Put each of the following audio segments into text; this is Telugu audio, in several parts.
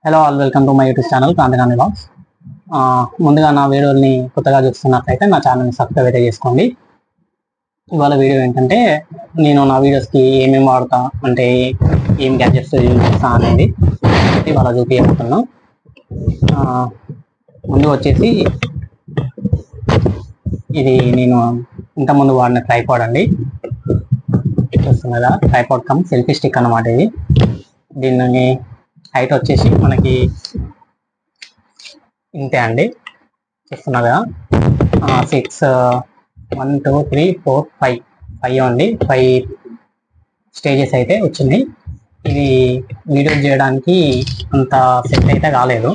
Hello all welcome to my YouTube channel కాంతికాంతి బ్లాగ్స్. ముందుగా నా వీడియోని కొత్తగా చూస్తున్నట్లయితే నా ఛానల్ని సబ్స్క్రైబ్ అయితే చేసుకోండి. ఇవాళ వీడియో ఏంటంటే నేను నా వీడియోస్కి ఏమేమి వాడతా అంటే ఏం గ్యాడ్జెట్స్ యూజ్ చేస్తా అనేది ఇవాళ చూపించబోతున్నాను. ముందు వచ్చేసి ఇది నేను ఇంతకుముందు వాడిన ట్రైపాడ్ అండి. చూస్తున్నదా ట్రైపాడ్ కమ్ సెల్ఫీ స్టిక్ అన్నమాట. ఇది దీన్ని హైట్ వచ్చేసి మనకి ఇంతే అండి. చూస్తున్నారా 6 1 2 3 4 5 అండి. 5 స్టేజెస్ అయితే వచ్చినాయి. ఇది వీడియో చేయడానికి అంత సెట్ అయితే కాలేదు.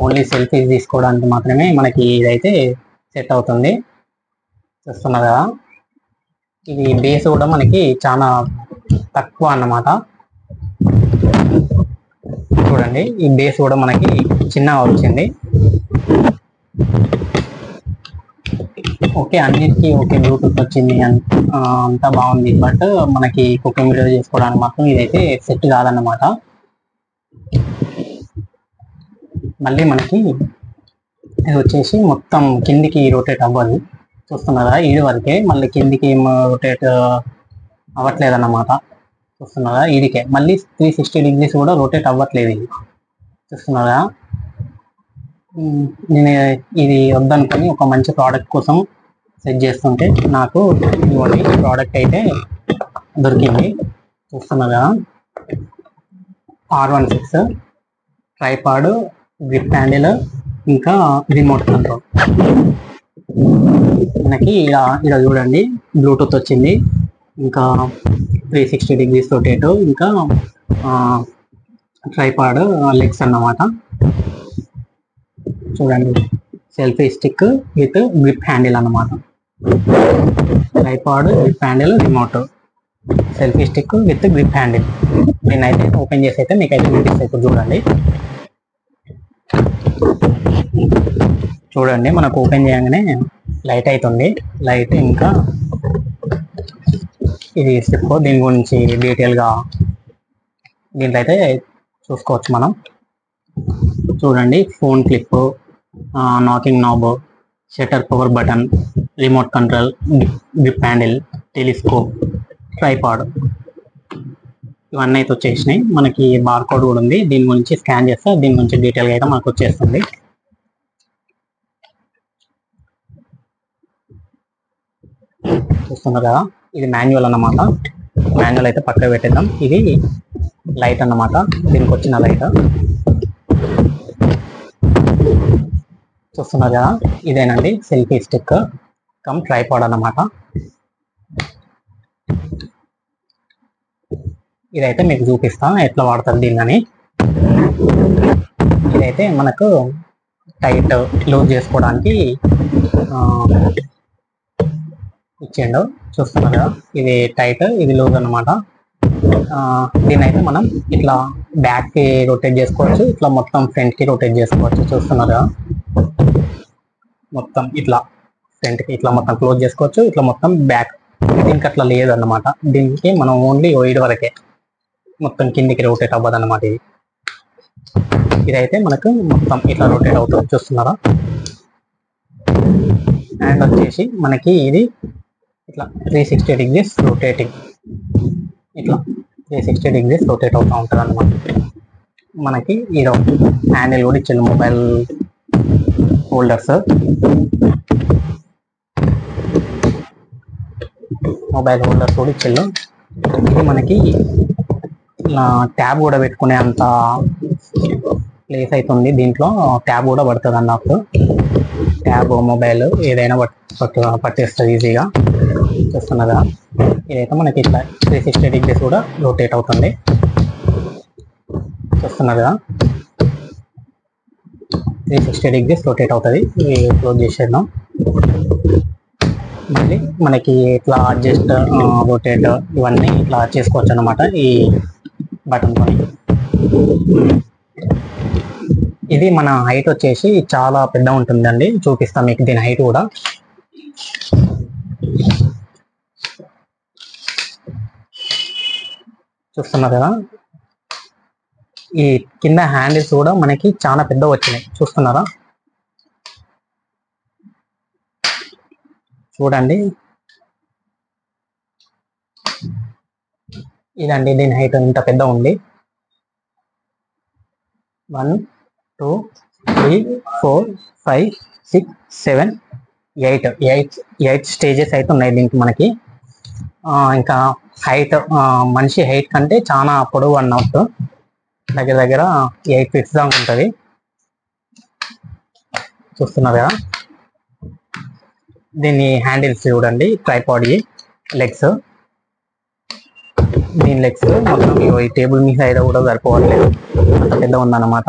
ఓన్లీ సెల్ఫీస్ తీసుకోవడానికి మాత్రమే మనకి ఇదైతే సెట్ అవుతుంది. చూస్తున్నారా ఇది బేస్ కూడా మనకి చాలా తక్కువ అన్నమాట. చూడండి ఈ బేస్ కూడా మనకి చిన్నగా వచ్చింది. ఓకే అన్నిటికీ ఓకే బ్లూటూత్ వచ్చింది అంతా బాగుంది. బట్ మనకి కుకింగ్ వీడియో చేసుకోవడానికి మాత్రం ఇదైతే సెట్ కాదన్నమాట. మళ్ళీ మనకి ఇది వచ్చేసి మొత్తం కిందికి రొటేట్ అవ్వదు. చూస్తున్నారా ఇది వరకే, మళ్ళీ కిందికి ఏం రొటేట్ అవ్వట్లేదు అన్నమాట. చూస్తున్నారా ఇదికే మళ్ళీ 360 డిగ్రీస్ కూడా రొటేట్ అవ్వట్లేదు. ఇది చూస్తున్నారా. నేను ఇది వద్దనుకొని ఒక మంచి ప్రోడక్ట్ కోసం సెట్ చేస్తుంటే నాకు ఇదిగోండి ఈ ప్రోడక్ట్ అయితే దొరికింది. చూస్తున్నారా R16 ట్రైపాడ్, గ్రిప్ హ్యాండిల్, ఇంకా రిమోట్ కంట్రోల్. మనకి ఇలా చూడండి బ్లూటూత్ వచ్చింది, ఇంకా 360 డిగ్రీస్ రొటేట్, ఇంకా ట్రైపాడ్ లెగ్స్ అన్నమాట. చూడండి selfie stick with grip handle అన్నమాట. Tripod, grip handle, remote, selfie stick with grip handle. దీన్ని అయితే ఓపెన్ చేసి అయితే మీకు అయితే చూపిస్తాయి. ఇప్పుడు చూడండి మనకు ఓపెన్ చేయగానే లైట్ అవుతుంది. లైట్ ఇంకా ఇది స్టిప్, దీని గురించి డీటెయిల్గా దీంట్లో అయితే చూసుకోవచ్చు మనం. చూడండి phone clip, knocking knob, shutter power button, remote control, grip handle, telescope, tripod, ఇవన్నీ అయితే వచ్చేసినాయి. మనకి బార్ కోడ్ కూడా ఉంది. దీని గురించి స్కాన్ చేస్తే దీని గురించి డీటెయిల్గా అయితే మనకు వచ్చేస్తుంది. చూస్తున్నారు కదా ఇది మాన్యువల్ అన్నమాట. మాన్యువల్ అయితే పక్కన పెట్టేద్దాం. ఇది లైట్ అన్నమాట, దీనికి వచ్చిన లైట్. చూస్తున్నారు కదా ఇదేనండి సెల్ఫీ స్టిక్ కమ్ ట్రైపాడ్ అన్నమాట. ఇదైతే మీకు చూపిస్తాను ఎట్లా వాడతారు దీన్ని. ఇదైతే మనకు టైట్ లూజ్ చేసుకోవడానికి ఇచ్చిండు. చూస్తున్నారు కదా ఇది టైట్, ఇది లూజ్ అన్నమాట. దీన్ని అయితే మనం ఇట్లా బ్యాక్ కి రొటేట్ చేసుకోవచ్చు, ఇట్లా మొత్తం ఫ్రంట్ కి రొటేట్ చేసుకోవచ్చు. చూస్తున్నారు కదా మొత్తం ఇట్లా ఫ్రంట్ కి ఇట్లా మొత్తం క్లోజ్ చేసుకోవచ్చు, ఇట్లా మొత్తం బ్యాక్. దీనికి అట్లా లేదు అన్నమాట. దీనికి మనం ఓన్లీ వైడ్ వరకే, మొత్తం కిందికి రొటేట్ అవ్వదు అన్నమాట. ఇదైతే మనకు మొత్తం ఇట్లా రొటేట్ అవుతుంది. చూస్తున్నారా. అండ్ వచ్చేసి మనకి ఇది ఇట్లా 360 డిగ్రీస్ రొటేటింగ్, ఇట్లా 360 డిగ్రీస్ రొటేట్ అవుతూ ఉంటుంది అన్నమాట. మనకి ఇది హ్యాండిల్ కూడా ఇచ్చింది, మొబైల్ హోల్డర్స్, కూడా ఇచ్చిండు. ఇది మనకి ట్యాబ్ కూడా పెట్టుకునే అంత ప్లేస్ అవుతుంది. దీంట్లో ట్యాబ్ కూడా పడుతుంది అన్నట్టు. ట్యాబ్ మొబైల్ ఏదైనా పట్టేస్తుంది ఈజీగా. చూస్తున్నదా ఇదైతే మనకి ఇట్లా 360 డిగ్రీస్ కూడా రొటేట్ అవుతుంది. చూస్తున్నదా 360 డిగ్రీస్ రొటేట్ అవుతుంది. క్లోజ్ చేసేద్దాం. మళ్ళీ మనకి ఇట్లా అడ్జస్ట్, రొటేట్ ఇవన్నీ ఇట్లా చేసుకోవచ్చు అన్నమాట ఈ బటన్తో. ఇది మన హైట్ వచ్చేసి చాలా పెద్ద ఉంటుందండి. చూపిస్తాం మీకు దీని హైట్ కూడా. చూస్తున్నారు కదా ఈ కింద హ్యాండిల్స్ కూడా మనకి చాలా పెద్ద వచ్చినాయి, చూస్తున్నారా? చూడండి, ఇదండి దీని హైట్ ఇంత పెద్ద ఉంది. 1 2 3 4 5 6 7 8 స్టేజెస్ అయితే ఉన్నాయి దీనికి మనకి. ఇంకా హైట్ మనిషి హైట్ కంటే చాలా పొడవు అన్నట్టు, దగ్గర దగ్గర 8 feet దాకా ఉంటుంది. చూస్తున్నారు కదా? దీని హ్యాండిల్స్ చూడండి, ట్రైపాడ్ లెగ్స్, దీని లెగ్స్ మొత్తం ఈ టేబుల్ మీద అయితే కూడా సరిపోవట్లేదు, అంత పెద్ద ఉందన్నమాట.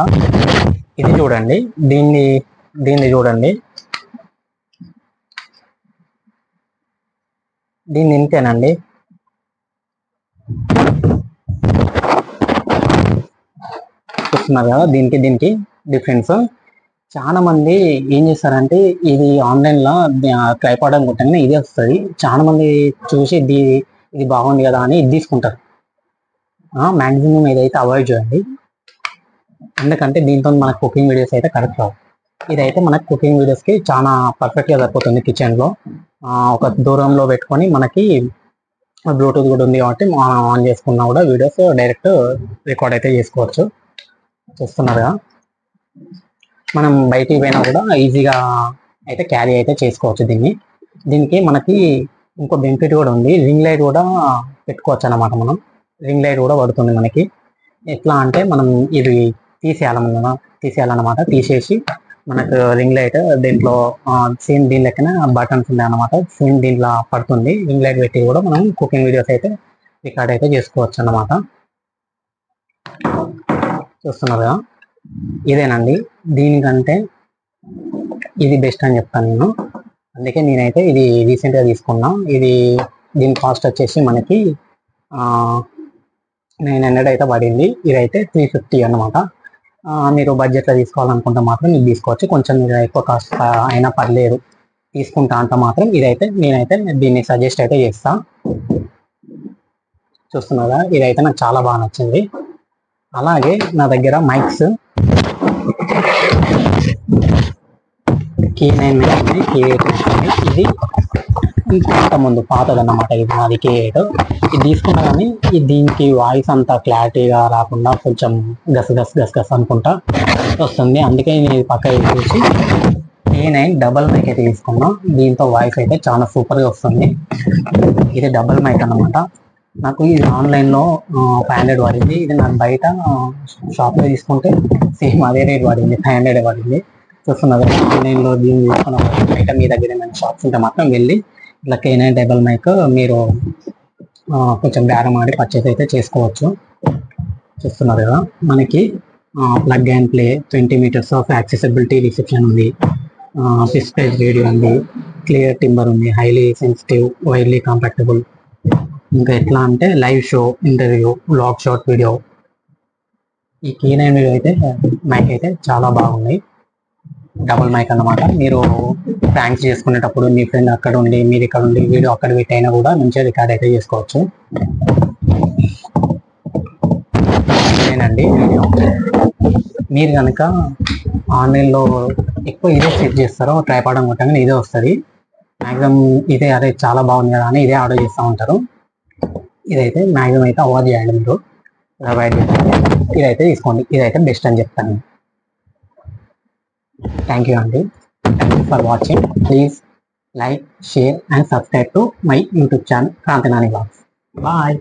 ఇది చూడండి, దీన్ని చూడండి, దీన్ని ఇంతేనండి. చూస్తున్నారు కదా దీనికి డిఫరెన్స్. చాలా మంది ఏం చేస్తారంటే ఇది ఆన్లైన్లో ట్రైపాడ్ అని కొట్టగానే ఇదే వస్తుంది. చాలా మంది చూసి ఇది బాగుంది కదా అని ఇది తీసుకుంటారు. మ్యాక్సిమం ఇదైతే అవాయిడ్ చేయండి, ఎందుకంటే దీంతో మనకు కుకింగ్ వీడియోస్ అయితే కరెక్ట్ రావు. ఇదైతే మనకు కుకింగ్ వీడియోస్కి చాలా పర్ఫెక్ట్గా సరిపోతుంది. కిచెన్లో ఒక దూరంలో పెట్టుకొని మనకి బ్లూటూత్ కూడా ఉంది కాబట్టి ఆన్ చేసుకున్నా కూడా వీడియోస్ డైరెక్ట్ రికార్డ్ అయితే చేసుకోవచ్చు. చూస్తున్నారుగా, మనం బయటికి పోయినా కూడా ఈజీగా అయితే క్యారీ అయితే చేసుకోవచ్చు దీనికి మనకి ఇంకో బెనిఫిట్ కూడా ఉంది, రింగ్ లైట్ కూడా పెట్టుకోవచ్చు అన్నమాట. మనం రింగ్ లైట్ కూడా పడుతుంది మనకి. ఎట్లా అంటే మనం ఇది తీసేయాలన్నమాట. తీసేసి మనకు రింగ్ లైట్ దీంట్లో సేమ్ దీని లెక్కన బటన్స్ ఉన్నాయి అన్నమాట, సేమ్ దీంట్లో పడుతుంది. రింగ్ లైట్ పెట్టి కూడా మనం కుకింగ్ వీడియోస్ అయితే రికార్డ్ అయితే చేసుకోవచ్చు అన్నమాట. చూస్తున్నారు కదా, ఇదేనండి. దీనికంటే ఇది బెస్ట్ అని చెప్తాను నేను, అందుకే నేనైతే ఇది రీసెంట్గా తీసుకున్నా. దీని కాస్ట్ వచ్చేసి మనకి 900 అయితే పడింది. ఇదైతే 350 అన్నమాట. మీరు బడ్జెట్లో తీసుకోవాలనుకుంటే మాత్రం ఇది తీసుకోవచ్చు. కొంచెం మీరు ఎక్కువ కాస్ట్ అయినా పర్లేదు, తీసుకుంటా అంత మాత్రం నేనైతే దీన్ని సజెస్ట్ అయితే చేస్తా. చూస్తున్నారా, ఇదైతే నాకు చాలా బాగా నచ్చింది. అలాగే నా దగ్గర మైక్స్ K9 ఉంది, K8 ఉంది. ఇది ఇంకొంత ముందు పాతదన్నమాట, ఇది నాది K8. ఇది తీసుకున్నా కానీ దీనికి వాయిస్ అంత క్లారిటీగా రాకుండా కొంచెం గస్ అనుకుంటా వస్తుంది. అందుకే నేను పక్క చూసి K9 డబల్ మైక్ అయితే తీసుకున్నా. దీంతో వాయిస్ అయితే చాలా సూపర్గా వస్తుంది. ఇది డబల్ మైక్ అన్నమాట. నాకు ఇది ఆన్లైన్లో 500 పడింది. ఇది నాకు బయట షాప్లో తీసుకుంటే సేమ్ అదే రేట్ పడింది, 500 పడింది. చూస్తున్నారు, ఆన్లైన్లో దీన్ని తీసుకున్న బయట మీ దగ్గర ఏమైనా షాప్స్ ఉంటే మాత్రం వెళ్ళి ఇట్లా K9 డబల్ మైక్ మీరు కొంచెం బేరం ఆడి పర్చేస్ అయితే చేసుకోవచ్చు. చూస్తున్నారు కదా, మనకి plug and play 20 meters of accessibility reception ఉంది, ఫిక్స్డ్ రేడియో ఉంది, క్లియర్ టింబర్ ఉంది, హైలీ సెన్సిటివ్, వైర్లీ కాంపాక్టబుల్. ఇంకా ఎట్లా అంటే live show, interview, vlog, short video. ఈ K9 వీడియో అయితే మైక్ అయితే చాలా బాగుంది, డబుల్ మైక్ అన్నమాట. మీరు ప్రాంక్స్ చేసుకునేటప్పుడు మీ ఫ్రెండ్ అక్కడ ఉండి మీరు ఇక్కడ ఉండి వీడియో అక్కడ పెట్టైనా కూడా మంచిగా రికార్డ్ అయితే చేసుకోవచ్చు. ఇదేనండి వీడియో. మీరు కనుక ఆన్లైన్లో ఎక్కువ ఇదే సెట్ చేస్తారో ట్రైపాడ్ కొట్టగానే ఇదే వస్తుంది. మ్యాక్సిమం ఇదే అదే చాలా బాగుంది కదా అని ఇదే ఆర్డర్ చేస్తూ ఉంటారు. ఇదైతే మ్యాక్సిమం అయితే అవాయిడ్ చేయండి, మీరు అవాయిడ్ చేయండి. ఇదైతే తీసుకోండి, ఇదైతే బెస్ట్ అని చెప్తాను. థ్యాంక్ యూ అండి, thank you for watching. Please like, share and subscribe to my YouTube channel Kranthi Nani vlogs. Bye.